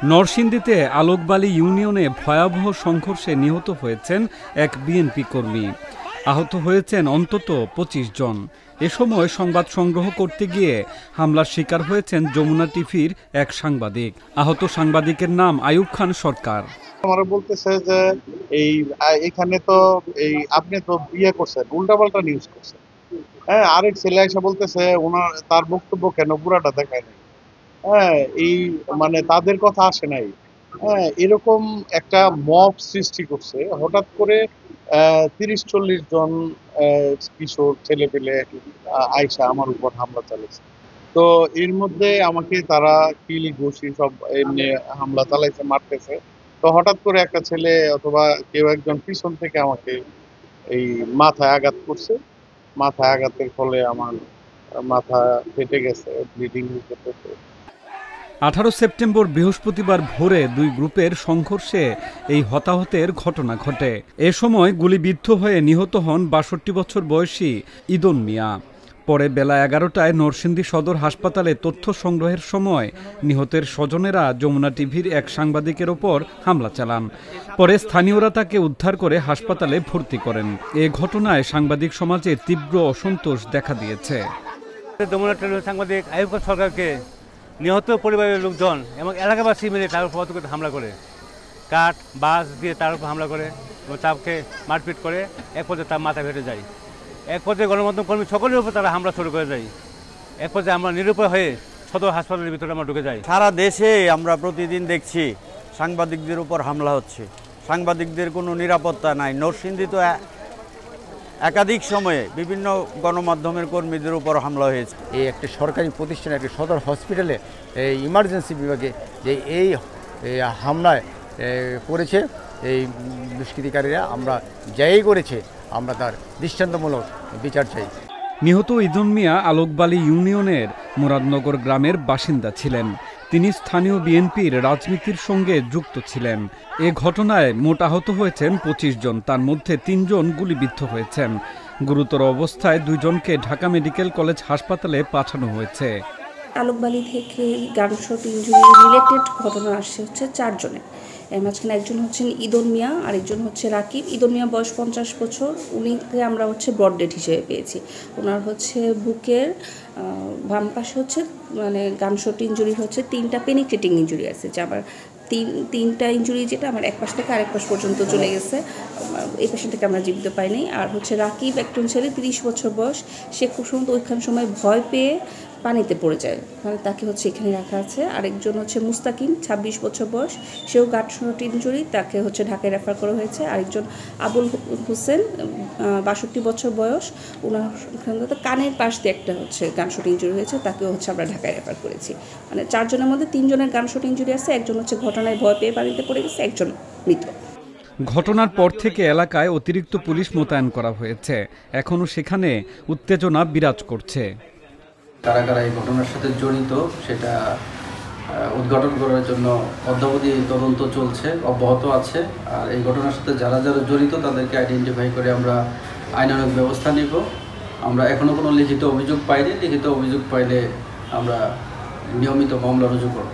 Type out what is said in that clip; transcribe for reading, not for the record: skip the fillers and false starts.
নরসিংদীতে আলোকবালী ইউনিয়নে ভয়াবহ সংঘর্ষে নিহত হয়েছেন এক বিএনপি কর্মী। আহত হয়েছেন অন্তত ২৫ জন। এ সময় সংবাদ সংগ্রহ করতে গিয়ে হামলার শিকার হয়েছেন যমুনা টিভির এক সাংবাদিক। আহত সাংবাদিকের নাম আইয়ুব খান সরকার। আমরা বলতেছে যে এখানে তো আপনি তো বিয়ে করছেন, উল্টাপাল্টা নিউজ করছেন। হ্যাঁ, আরেক ছেলে এসে বলতেছে তার বক্তব্য কেন পুরাটা দেখায় নাই। হ্যাঁ, মানে তাদের কথা আসে নাই। হ্যাঁ, এরকম একটা মব সৃষ্টি করছে হঠাৎ করে। ৩০-৪০ জন কিশোর ছেলে পেলে আইসা আমার উপর হামলা চালাইছে। তো এর মধ্যে আমাকে তারা কিলি ঘুষি সব এমনি হামলা চালাইছে, মারতেছে। তো হঠাৎ করে একটা ছেলে অথবা কেউ একজন পিছন থেকে আমাকে এই মাথায় আঘাত করছে। মাথায় আঘাতের ফলে আমার মাথা ফেটে গেছে, ব্লিডিং হইতেছে। ১৮ সেপ্টেম্বর বৃহস্পতিবার ভোরে দুই গ্রুপের সংঘর্ষে এই হতাহতের ঘটনা ঘটে। এ সময় গুলিবিদ্ধ হয়ে নিহত হন ৬২ বছর বয়সী ইদন মিয়া। পরে বেলা ১১টায় নরসিংদী সদর হাসপাতালে তথ্য সংগ্রহের সময় নিহতের স্বজনেরা যমুনা টিভির এক সাংবাদিকের ওপর হামলা চালান। পরে স্থানীয়রা তাকে উদ্ধার করে হাসপাতালে ভর্তি করেন। এ ঘটনায় সাংবাদিক সমাজে তীব্র অসন্তোষ দেখা দিয়েছে। যমুনা টিভির সাংবাদিক আইয়ুব খান সরকারকে নিহত পরিবারের লোকজন এবং এলাকাবাসী মিলে তার উপর হামলা করে, কাঠ বাস দিয়ে তার উপর হামলা করে এবং তাকে মারপিট করে। এক পর্যায়ে তার মাথা ফেটে যায়। এক পর্যায়ে গণমাধ্যম কর্মী সকলের উপর তারা হামলা শুরু করে যায়। এক পর্যায়ে আমরা নিরুপায় হয়ে সদর হাসপাতালের ভিতরে আমরা ঢুকে যাই। সারা দেশে আমরা প্রতিদিন দেখছি সাংবাদিকদের উপর হামলা হচ্ছে, সাংবাদিকদের কোনো নিরাপত্তা নাই। নরসিংদী তো একাধিক সময়ে বিভিন্ন গণমাধ্যমের কর্মীদের উপর হামলা হয়েছে। এই একটা সরকারি প্রতিষ্ঠানে, একটা সদর হসপিটালে এই ইমার্জেন্সি বিভাগে যে এই হামলায় করেছে এই দুষ্কৃতিকারীরা, আমরা যাই করেছে আমরা তার দৃষ্টান্তমূলক বিচার চাই। নিহত ইদন মিয়া আলোকবালী ইউনিয়নের মুরাদনগর গ্রামের বাসিন্দা ছিলেন। তিনি স্থানীয় বিএনপির রাজনীতির সঙ্গে যুক্ত ছিলেন। এ ঘটনায় মোট আহত হয়েছেন ২৫ জন, তার মধ্যে ৩ জন গুলিবিদ্ধ হয়েছেন। গুরুতর অবস্থায় ২ জনকে ঢাকা মেডিকেল কলেজ হাসপাতালে পাঠানো হয়েছে। আলোকবালী থেকে গানশট ইনজুরি রিলেটেড ঘটনা আসছে হচ্ছে ৪ জনের। এর মাঝখানে একজন হচ্ছেন ইদন মিয়া, আরেকজন হচ্ছে রাকিব। ইদন মিয়া বয়স ৫০ বছর, উনিকে আমরা হচ্ছে ব্রড ডেড হিসেবে পেয়েছি। ওনার হচ্ছে বুকের বাম পাশে হচ্ছে মানে গানশট ইনজুরি হচ্ছে ৩টা পেনিট্রেটিং ইনজুরি আছে, যে আবার তিনটা ইনজুরি যেটা আমার এক পাশ থেকে আরেক পাশ পর্যন্ত চলে গেছে। এই পেশেন্টটাকে আমরা জীবিত পাইনি। আর হচ্ছে রাকিব একজন ছেলে, ৩০ বছর বয়স, সে খুব সম্ভবত ওইখান সময় ভয় পেয়ে পানিতে পড়ে যায়, মানে তাকে হচ্ছে এখানে রাখা আছে। আরেকজন হচ্ছে মুস্তাকিম, ২৬ বছর বয়স, সেও গানশট ইনজুরি, তাকে হচ্ছে ঢাকায় রেফার করা হয়েছে। আরেকজন আবুল হোসেন, ৬২ বছর বয়স, ওনার কানের পাশ দিয়ে একটা হচ্ছে গানশট ইনজুরি হয়েছে, তাকেও হচ্ছে আমরা ঢাকায় রেফার করেছি। মানে ৪ জনের মধ্যে ৩ জনের গানশট ইনজুরি আছে, একজন হচ্ছে ঘটনায় ভয় পেয়ে পানিতে পড়ে গেছে, একজন মৃত। ঘটনার পর থেকে এলাকায় অতিরিক্ত পুলিশ মোতায়েন করা হয়েছে। এখনও সেখানে উত্তেজনা বিরাজ করছে। কারা কারা এই ঘটনার সাথে জড়িত সেটা উদ্ঘাটন করার জন্য অদ্যাবধি তদন্ত চলছে, অব্যাহত আছে। আর এই ঘটনার সাথে যারা যারা জড়িত তাদেরকে আইডেন্টিফাই করে আমরা আইনানুগ ব্যবস্থা নেব। আমরা এখনও কোনো লিখিত অভিযোগ পাইনি। লিখিত অভিযোগ পাইলে আমরা নিয়মিত মামলা রুজু করব।